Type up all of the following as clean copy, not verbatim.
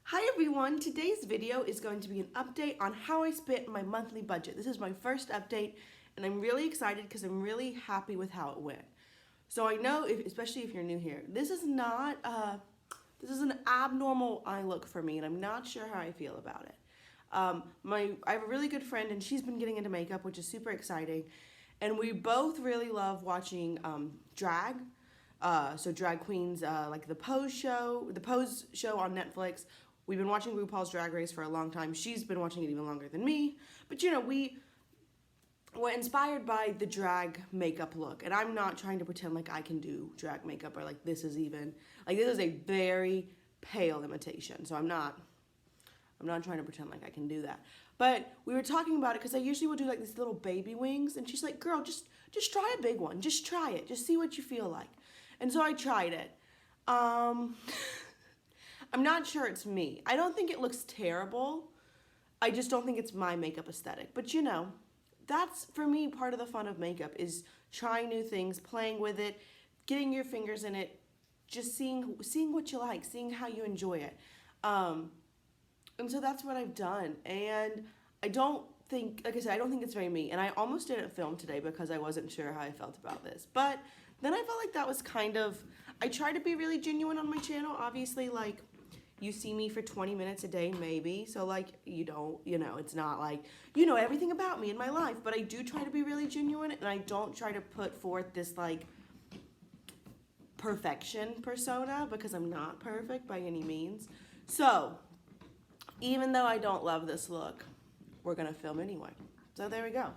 Hi everyone, today's video is going to be an update on how I spent my monthly budget. This is my first update and I'm really excited because I'm really happy with how it went. So I know, especially if you're new here, this is an abnormal eye look for me and I'm not sure how I feel about it. I have a really good friend and she's been getting into makeup, which is super exciting. And we both really love watching drag. So drag queens, like the Pose show on Netflix. We've been watching RuPaul's Drag Race for a long time. She's been watching it even longer than me. But you know, we were inspired by the drag makeup look. And I'm not trying to pretend like I can do drag makeup or like this is a very pale imitation. So I'm not trying to pretend like I can do that. But we were talking about it because I usually will do like these little baby wings. And she's like, girl, just try a big one. Just try it. Just see what you feel like. And so I tried it. I'm not sure it's me. I don't think it looks terrible. I just don't think it's my makeup aesthetic. But you know, that's for me part of the fun of makeup is trying new things, playing with it, getting your fingers in it, just seeing what you like, seeing how you enjoy it. And so that's what I've done. And I don't think, like I said, I don't think it's very me. And I almost didn't film today because I wasn't sure how I felt about this. But then I felt like that was kind of, I try to be really genuine on my channel. Obviously, like, you see me for 20 minutes a day, maybe. So, like, you don't, it's not like, you know everything about me in my life. But I do try to be really genuine. And I don't try to put forth this, like, perfection persona because I'm not perfect by any means. So, even though I don't love this look, we're going to film anyway. So, there we go.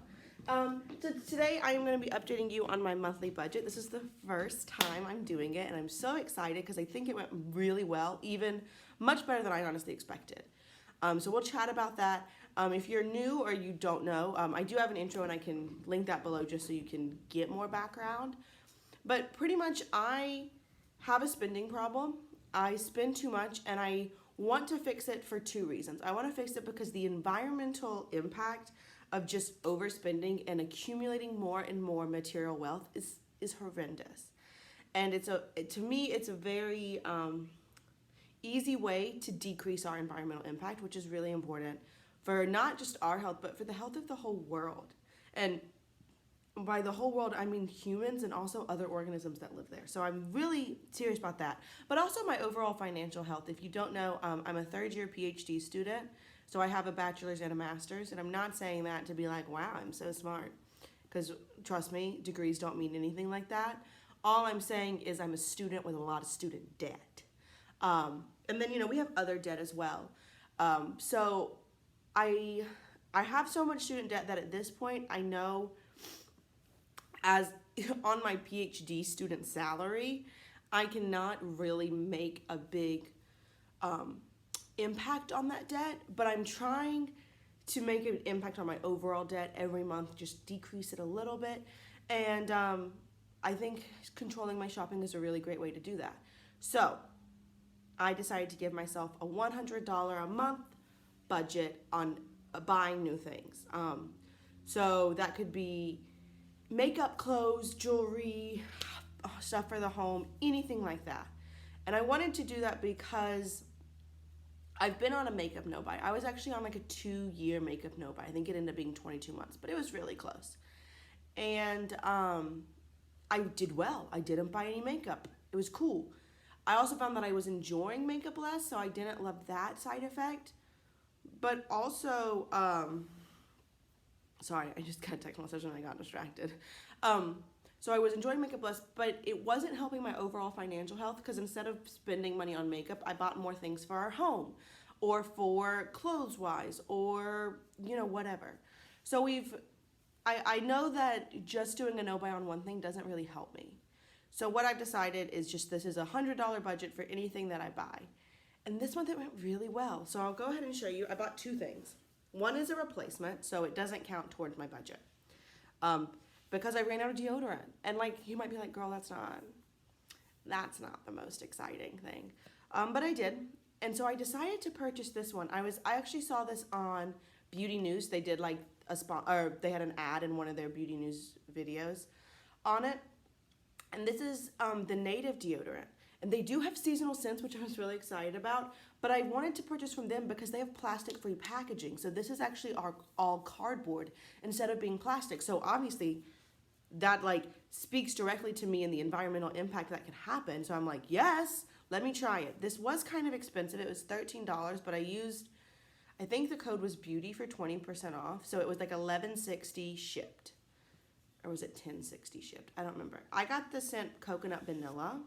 So today I am going to be updating you on my monthly budget. This is the first time I'm doing it and I'm so excited because I think it went really well, even much better than I honestly expected. So we'll chat about that. If you're new or you don't know, I do have an intro and I can link that below just so you can get more background. But pretty much I have a spending problem. I spend too much and I want to fix it for two reasons. I want to fix it because the environmental impact of just overspending and accumulating more and more material wealth is horrendous. And to me, it's a very easy way to decrease our environmental impact, which is really important for not just our health, but for the health of the whole world. And by the whole world, I mean humans and also other organisms that live there. So I'm really serious about that. But also my overall financial health. If you don't know, I'm a third-year PhD student. So I have a bachelor's and a master's. And I'm not saying that to be like, wow, I'm so smart. Because trust me, degrees don't mean anything like that. All I'm saying is I'm a student with a lot of student debt. And then, we have other debt as well. So I have so much student debt that at this point, I know as on my PhD student salary, I cannot really make a big impact on that debt, but I'm trying to make an impact on my overall debt every month, just decrease it a little bit. And I think controlling my shopping is a really great way to do that. So I decided to give myself a $100 a month budget on buying new things. So that could be makeup, clothes, jewelry, stuff for the home, anything like that. And I wanted to do that because I've been on a makeup no-buy. I was actually on like a 2-year makeup no-buy. I think it ended up being 22 months, but it was really close. And I did well. I didn't buy any makeup. It was cool. I also found that I was enjoying makeup less, so I didn't love that side effect. But also, sorry, I just got a text message and I got distracted. So I was enjoying makeup less, but it wasn't helping my overall financial health because instead of spending money on makeup, I bought more things for our home or for clothes-wise or, whatever. So I know that just doing a no-buy on one thing doesn't really help me. So what I've decided is just this is a $100 budget for anything that I buy. And this month it went really well. So I'll go ahead and show you. I bought two things. One is a replacement, so it doesn't count towards my budget. Because I ran out of deodorant. And you might be like, girl, that's not the most exciting thing. But I did. And so I decided to purchase this one. I actually saw this on Beauty News. They did they had an ad in one of their Beauty News videos on it. And this is the Native deodorant. And they do have seasonal scents, which I was really excited about. But I wanted to purchase from them because they have plastic-free packaging. So this is actually all cardboard instead of being plastic. So obviously that like speaks directly to me and the environmental impact that can happen. So I'm like, yes, let me try it. This was kind of expensive. It was $13, but I think the code was beauty for 20% off. So it was like $11.60 shipped. Or was it $10.60 shipped? I don't remember. I got the scent coconut vanilla.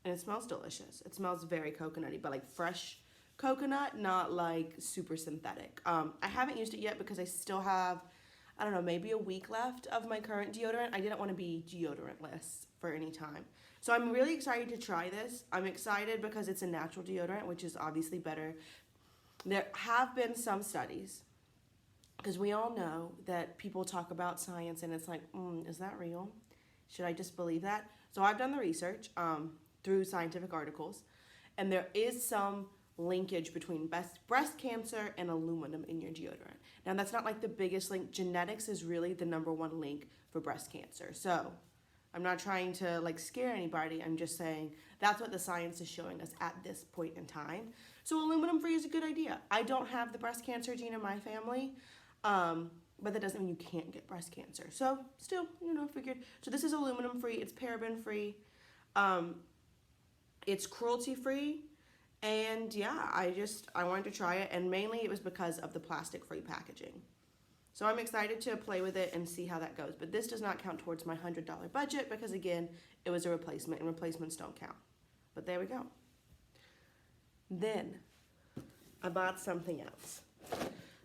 And it smells delicious. It smells very coconutty, but like fresh coconut, not like super synthetic. I haven't used it yet because I still have, I don't know, maybe a week left of my current deodorant. I didn't want to be deodorantless for any time. So I'm really excited to try this. I'm excited because it's a natural deodorant, which is obviously better. There have been some studies, because we all know that people talk about science and it's like, is that real? Should I just believe that? So I've done the research. Through scientific articles, and there is some linkage between breast cancer and aluminum in your deodorant. Now that's not like the biggest link. Genetics is really the #1 link for breast cancer. So I'm not trying to like scare anybody. I'm just saying that's what the science is showing us at this point in time. So aluminum free is a good idea. I don't have the breast cancer gene in my family, but that doesn't mean you can't get breast cancer. So still, figured. So this is aluminum free. It's paraben free. It's cruelty free, and yeah, I wanted to try it, and mainly it was because of the plastic free packaging. So I'm excited to play with it and see how that goes. But this does not count towards my $100 budget because again, it was a replacement and replacements don't count. But there we go. Then I bought something else.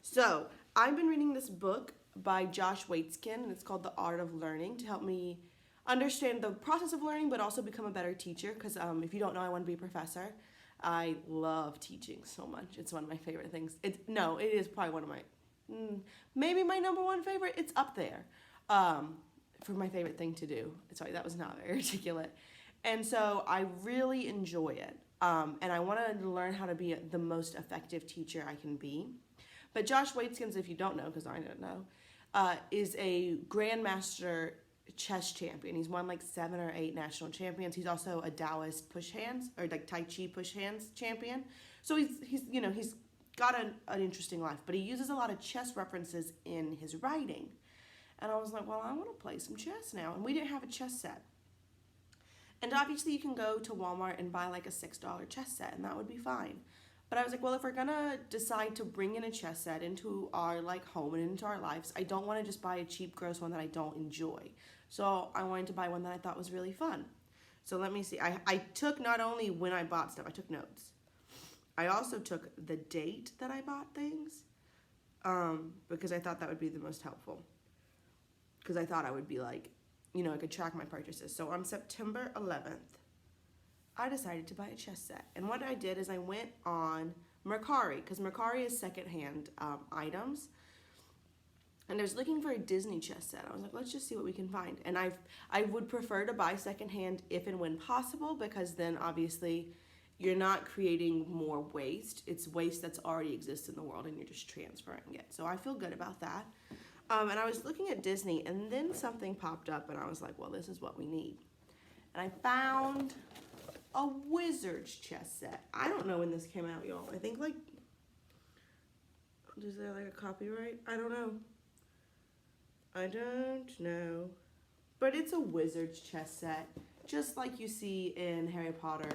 So I've been reading this book by Josh Waitzkin, and it's called The Art of Learning, to help me understand the process of learning, but also become a better teacher. Because if you don't know, I want to be a professor. I love teaching so much. It's one of my favorite things. It is probably one of my, maybe my #1 favorite. It's up there for my favorite thing to do. Sorry, that was not very articulate. And so I really enjoy it. And I want to learn how to be the most effective teacher I can be. But Josh Waitzkin, if you don't know, because I don't know, is a grandmaster chess champion. He's won like 7 or 8 national champions. He's also a Taoist push hands or like Tai Chi push hands champion. So he's got an interesting life, but he uses a lot of chess references in his writing. And I was like, well, I want to play some chess now. And we didn't have a chess set. And obviously you can go to Walmart and buy like a $6 chess set, and that would be fine. But I was like, well, if we're gonna decide to bring in a chess set into our like home and into our lives, I don't want to just buy a cheap, gross one that I don't enjoy. So I wanted to buy one that I thought was really fun. So let me see. I took not only when I bought stuff, I took notes. I also took the date that I bought things, because I thought that would be the most helpful. Because I thought I would be like, I could track my purchases. So on September 11th, I decided to buy a chess set. And what I did is I went on Mercari, because Mercari is secondhand items. And I was looking for a Disney chess set. I was like, let's just see what we can find. And I would prefer to buy secondhand if and when possible, because then obviously you're not creating more waste. It's waste that's already exists in the world and you're just transferring it. So I feel good about that. And I was looking at Disney, and then something popped up and I was like, well, this is what we need. And I found a Wizards chess set. I don't know when this came out, y'all. I think like, is there like a copyright? I don't know. But it's a Wizards chess set, just like you see in Harry Potter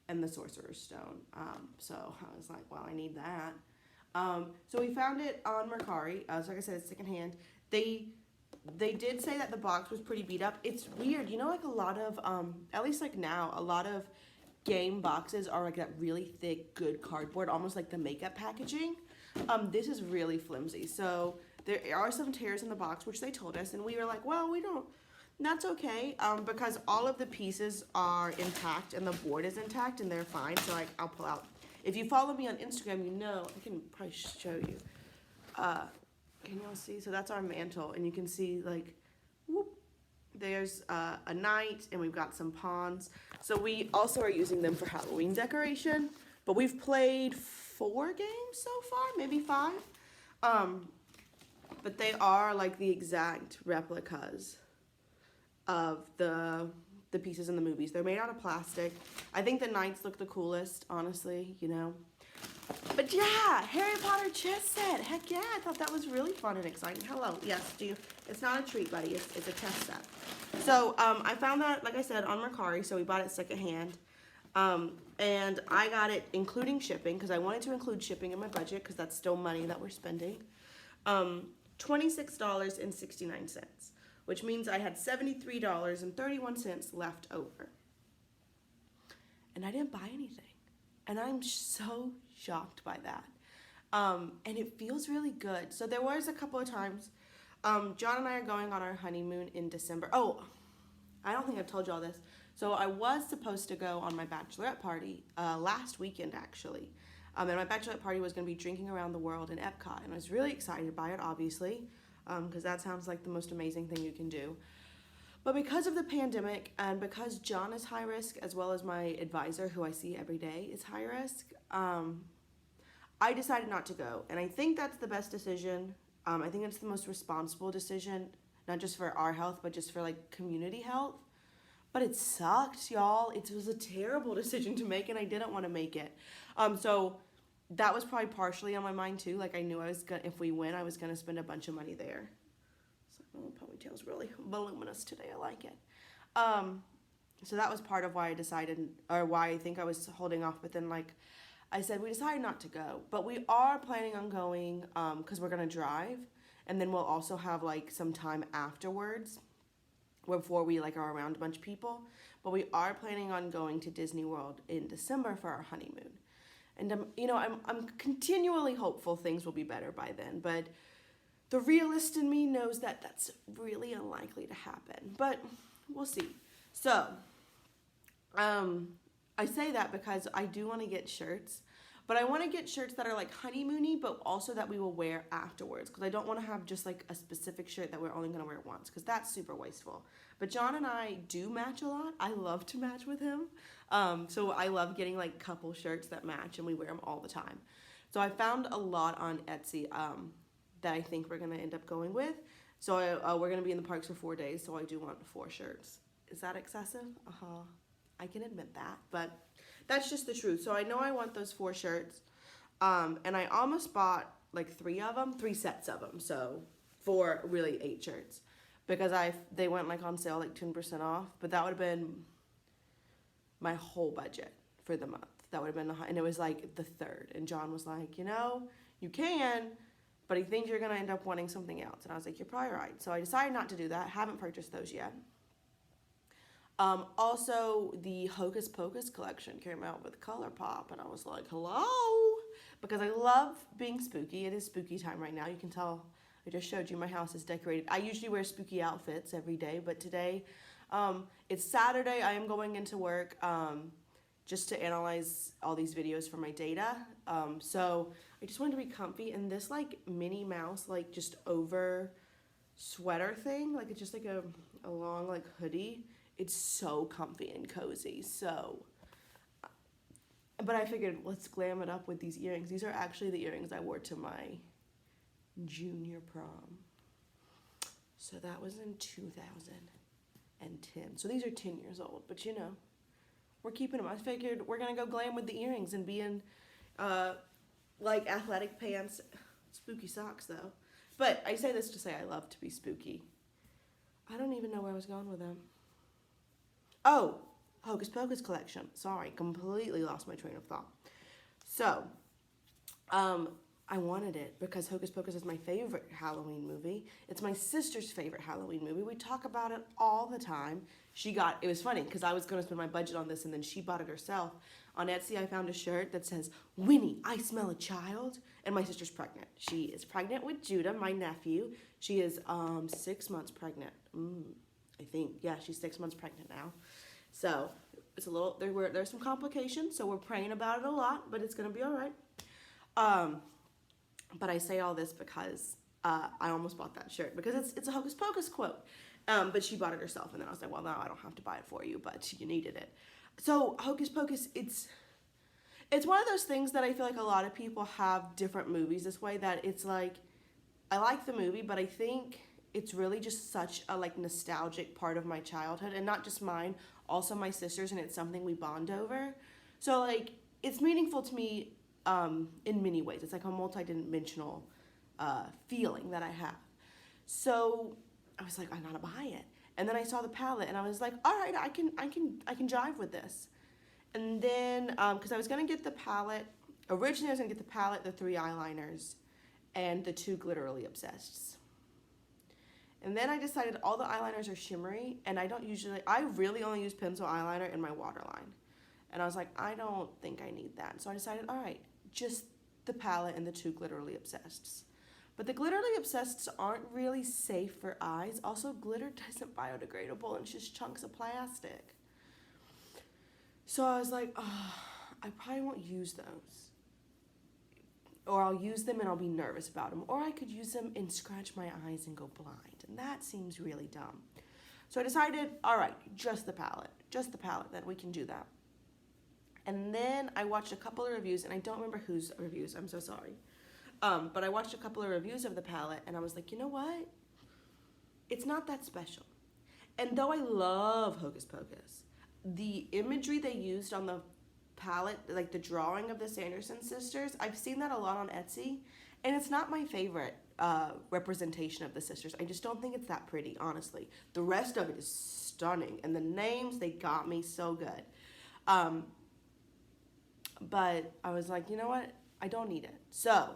and the Sorcerer's Stone. So I was like, well, I need that. So we found it on Mercari. So like I said, it's secondhand. They did say that the box was pretty beat up. It's weird. Like a lot of, at least like now, a lot of game boxes are like that really thick, good cardboard, almost like the makeup packaging. This is really flimsy. So there are some tears in the box, which they told us, and we were like, well, we don't, that's okay, because all of the pieces are intact and the board is intact and they're fine. So I'll pull out. If you follow me on Instagram, I can probably show you. Can y'all see? So that's our mantle, and you can see like, whoop, there's a knight, and we've got some pawns. So we also are using them for Halloween decoration, but we've played 4 games so far, maybe 5. But they are like the exact replicas of the the pieces in the movies. They're made out of plastic. I think the knights look the coolest, honestly, you know. But yeah, Harry Potter chess set. Heck yeah, I thought that was really fun and exciting. Hello, yes, it's not a treat, buddy. It's a chess set. So I found that, like I said, on Mercari, so we bought it secondhand. And I got it including shipping, because I wanted to include shipping in my budget, because that's still money that we're spending. $26.69, which means I had $73.31 left over. And I didn't buy anything. And I'm so shocked by that. And it feels really good. So there was a couple of times, John and I are going on our honeymoon in December. Oh, I don't think I've told you all this. So I was supposed to go on my bachelorette party last weekend, actually. And my bachelorette party was going to be drinking around the world in Epcot. And I was really excited by it, obviously, because that sounds like the most amazing thing you can do. But because of the pandemic and because John is high risk, as well as my advisor, who I see every day, is high risk, I decided not to go. And I think that's the best decision. I think it's the most responsible decision, not just for our health, but just for like community health. But it sucked, y'all. It was a terrible decision to make, and I didn't want to make it. So that was probably partially on my mind too. Like I knew I was gonna, if we win, I was gonna spend a bunch of money there. So my ponytail's really voluminous today. I like it. So that was part of why I decided, or why I think I was holding off. But then, like I said, we decided not to go. But we are planning on going because we're gonna drive, and then we'll also have like some time afterwards before we like are around a bunch of people. But we are planning on going to Disney World in December for our honeymoon. And I'm continually hopeful things will be better by then, but the realist in me knows that that's really unlikely to happen, but we'll see. So, I say that because I do want to get shirts, but I want to get shirts that are like honeymoony, but also that we will wear afterwards, because I don't want to have just like a specific shirt that we're only going to wear once, because that's super wasteful. But John and I do match a lot. I love to match with him. So I love getting like couple shirts that match, and we wear them all the time. So I found a lot on Etsy that I think we're going to end up going with. So we're going to be in the parks for 4 days, so I do want 4 shirts. Is that excessive? I can admit that, but that's just the truth. So I know I want those 4 shirts, and I almost bought like 3 sets of them, so for really 8 shirts, because they went like on sale like 10% off, but that would have been my whole budget for the month. That would have been, and it was like the 3rd, and John was like, you can, but he thinks you're gonna end up wanting something else, and I was like, you're probably right. So I decided not to do that. Haven't purchased those yet. Also, the Hocus Pocus collection came out with ColourPop, and I was like, hello, because I love being spooky. It is spooky time right now. You can tell I just showed you my house is decorated. I usually wear spooky outfits every day, but today, it's Saturday. I am going into work just to analyze all these videos for my data. So I just wanted to be comfy, and this like Minnie Mouse, like just over sweater thing, like it's just like a long like hoodie. It's so comfy and cozy. So, but I figured let's glam it up with these earrings. These are actually the earrings I wore to my junior prom. So that was in 2010. So these are 10 years old, but we're keeping them. I figured we're gonna go glam with the earrings and be in like athletic pants, spooky socks though. But I say this to say I love to be spooky. I don't even know where I was going with them. Oh, Hocus Pocus collection. Sorry, completely lost my train of thought. So, I wanted it because Hocus Pocus is my favorite Halloween movie. It's my sister's favorite Halloween movie. We talk about it all the time. It was funny because I was going to spend my budget on this, and then she bought it herself. On Etsy, I found a shirt that says, Winnie, I smell a child. And my sister's pregnant. She is pregnant with Judah, my nephew. She is 6 months pregnant. I think, yeah, she's 6 months pregnant now. So it's a little, there's some complications, so we're praying about it a lot, but it's going to be all right. But I say all this because I almost bought that shirt because it's a Hocus Pocus quote. But she bought it herself, and then I was like, well, no, I don't have to buy it for you, but you needed it. So Hocus Pocus, it's one of those things that I feel like a lot of people have different movies this way, that it's like, I like the movie, but I think it's really just such a like nostalgic part of my childhood, and not just mine, also my sisters, and it's something we bond over. So like it's meaningful to me in many ways. It's like a multi-dimensional feeling that I have. So I was like, I gotta buy it. And then I saw the palette, and I was like, all right, I can jive with this. And then, because I was gonna get the palette, originally I was gonna get the palette, the 3 eyeliners, and the 2 Glitterily Obsessed. And then I decided all the eyeliners are shimmery, and I really only use pencil eyeliner in my waterline. And I was like, I don't think I need that. So I decided, all right, just the palette and the 2 Glitterily Obsesseds. But the Glitterily Obsesseds aren't really safe for eyes. Also, glitter isn't biodegradable, and it's just chunks of plastic. So I was like, oh, I probably won't use those. Or I'll use them and I'll be nervous about them. Or I could use them and scratch my eyes and go blind. And that seems really dumb. So I decided, all right, just the palette, then we can do that. And then I watched a couple of reviews, and I don't remember whose reviews, I'm so sorry. But I watched a couple of reviews of the palette, and I was like, you know what? It's not that special. And though I love Hocus Pocus, the imagery they used on the palette, like the drawing of the Sanderson sisters, I've seen that a lot on Etsy, and it's not my favorite representation of the sisters. I just don't think it's that pretty, honestly. The rest of it is stunning, and the names, they got me so good. But I was like, you know what? I don't need it. So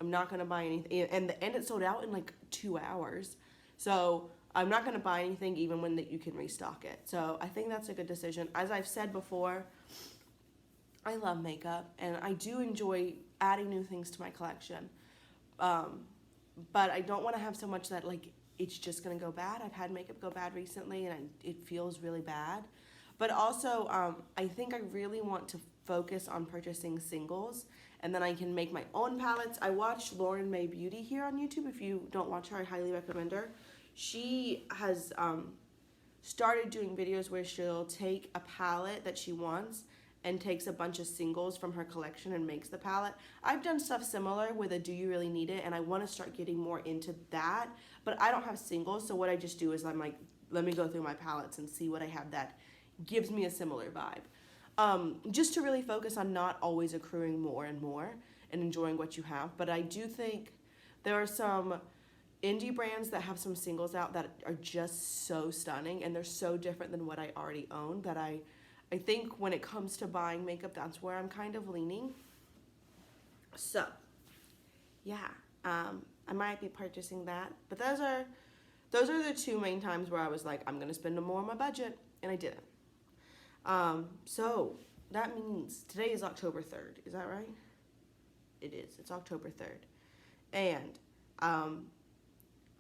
I'm not going to buy anything. And it sold out in like 2 hours. So I'm not going to buy anything even when you can restock it. So I think that's a good decision. As I've said before, I love makeup, and I do enjoy adding new things to my collection. But I don't want to have so much that like it's just going to go bad. I've had makeup go bad recently, and it feels really bad. But also, I think I really want to focus on purchasing singles, and then I can make my own palettes. I watched Lauren May Beauty here on YouTube. If you don't watch her, I highly recommend her. She has started doing videos where she'll take a palette that she wants and takes a bunch of singles from her collection and makes the palette. I've done stuff similar with a Do You Really Need It, and I want to start getting more into that, but I don't have singles, so what I just do is I'm like, let me go through my palettes and see what I have that gives me a similar vibe. Just to really focus on not always accruing more and more and enjoying what you have. But I do think there are some indie brands that have some singles out that are just so stunning, and they're so different than what I already own, that I think when it comes to buying makeup, that's where I'm kind of leaning. So, yeah, I might be purchasing that. But those are the 2 main times where I was like, I'm going to spend more on my budget, and I didn't. So that means today is October 3rd. Is that right? It is. It's October 3rd. And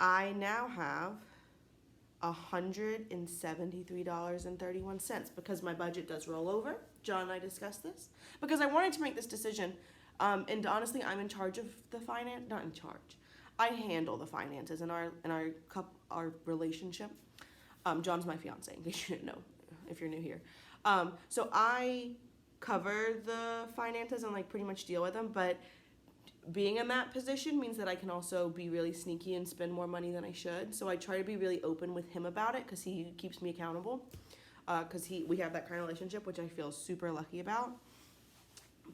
I now have $173.31 because my budget does roll over. John and I discussed this because I wanted to make this decision. And honestly, I'm in charge of the finance. Not in charge. I handle the finances in our relationship. John's my fiance, in case you didn't know, if you're new here. So I cover the finances and like pretty much deal with them, but being in that position means that I can also be really sneaky and spend more money than I should. So I try to be really open with him about it because he keeps me accountable. Because we have that kind of relationship, which I feel super lucky about.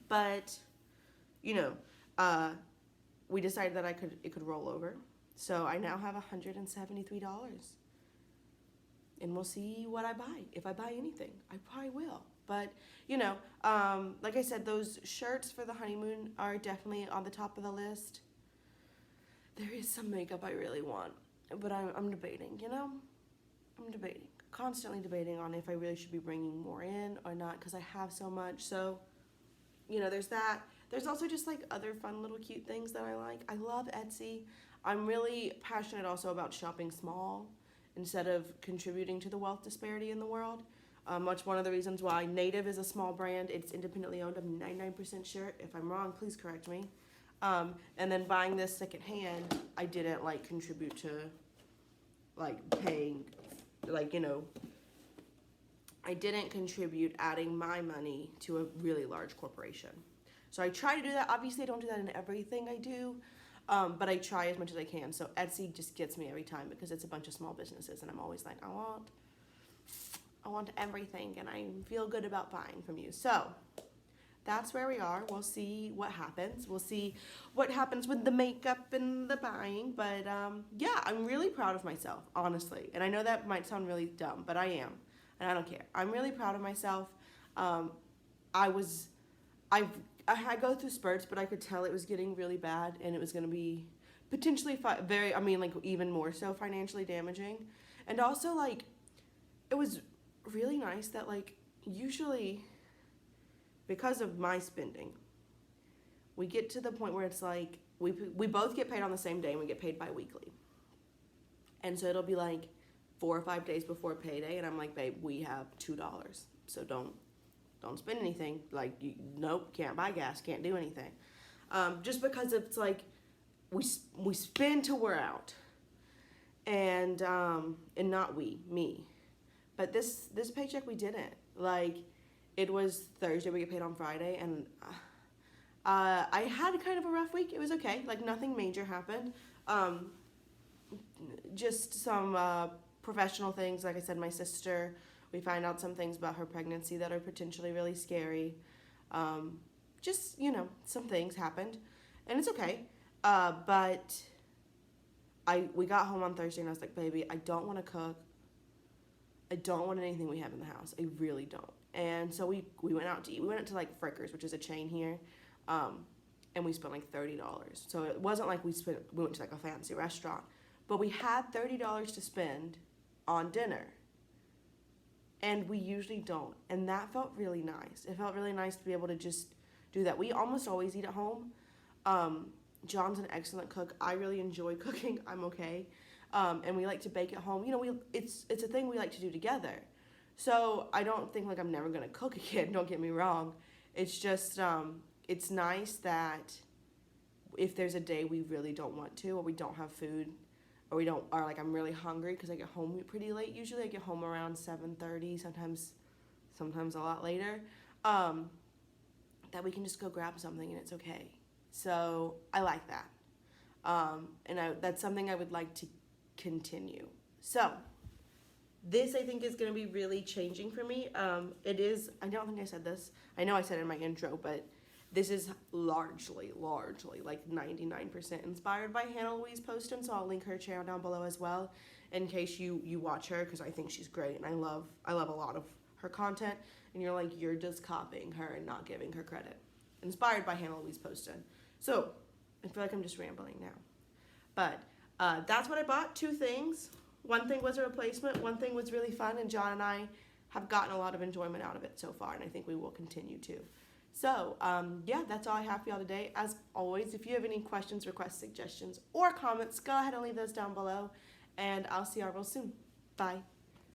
But we decided that it could roll over. So I now have $173. And we'll see what I buy. If I buy anything, I probably will. But, like I said, those shirts for the honeymoon are definitely on the top of the list. There is some makeup I really want, but I'm debating, I'm debating. Constantly debating on if I really should be bringing more in or not because I have so much. So, there's that. There's also just like other fun little cute things that I like. I love Etsy. I'm really passionate also about shopping small instead of contributing to the wealth disparity in the world. Much one of the reasons why Native is a small brand. It's independently owned. I'm 99% sure. If I'm wrong, please correct me. And then buying this secondhand, I didn't contribute to paying, I didn't contribute adding my money to a really large corporation. So I try to do that. Obviously, I don't do that in everything I do, but I try as much as I can. So Etsy just gets me every time because it's a bunch of small businesses, and I'm always like, I want everything, and I feel good about buying from you. So that's where we are. We'll see what happens. We'll see what happens with the makeup and the buying. But yeah, I'm really proud of myself, honestly. And I know that might sound really dumb, but I am, and I don't care. I'm really proud of myself. I go through spurts, but I could tell it was getting really bad, and it was going to be potentially even more so financially damaging. And also, like, it was really nice that, like, usually, because of my spending, we get to the point where it's like we both get paid on the same day, and we get paid bi-weekly. And so it'll be like 4 or 5 days before payday, and I'm like, babe, we have $2, so don't spend anything. Like, nope, can't buy gas, can't do anything. Just because it's like we spend till we're out, and not me. But this paycheck, we didn't. Like, it was Thursday, we get paid on Friday, and I had kind of a rough week. It was okay, like nothing major happened. Just some professional things. Like I said, my sister, we find out some things about her pregnancy that are potentially really scary. Just, some things happened, and it's okay. But we got home on Thursday, and I was like, baby, I don't want to cook. I don't want anything we have in the house. I really don't. And so we went out to eat. We went out to like Frickers, which is a chain here, and we spent like $30. So it wasn't like we went to like a fancy restaurant, but we had $30 to spend on dinner, and we usually don't. And that felt really nice. It felt really nice to be able to just do that. We almost always eat at home. John's an excellent cook. I really enjoy cooking. I'm okay. And we like to bake at home. It's a thing we like to do together. So I don't think like I'm never going to cook again, don't get me wrong. It's just, it's nice that if there's a day we really don't want to, or we don't have food, or like I'm really hungry because I get home pretty late. Usually I get home around 7:30, sometimes a lot later, that we can just go grab something and it's okay. So I like that. And that's something I would like to continue. So this, I think, is going to be really changing for me. It is, I don't think I said this. I know I said it in my intro, but this is largely, like 99% inspired by Hannah Louise Poston, so I'll link her channel down below as well, in case you watch her, because I think she's great, and I love a lot of her content, and you're like, you're just copying her and not giving her credit. Inspired by Hannah Louise Poston. So, I feel like I'm just rambling now. But that's what I bought, 2 things. One thing was a replacement, one thing was really fun, and John and I have gotten a lot of enjoyment out of it so far, and I think we will continue to. So, yeah, that's all I have for y'all today. As always, if you have any questions, requests, suggestions, or comments, go ahead and leave those down below, and I'll see y'all real soon. Bye.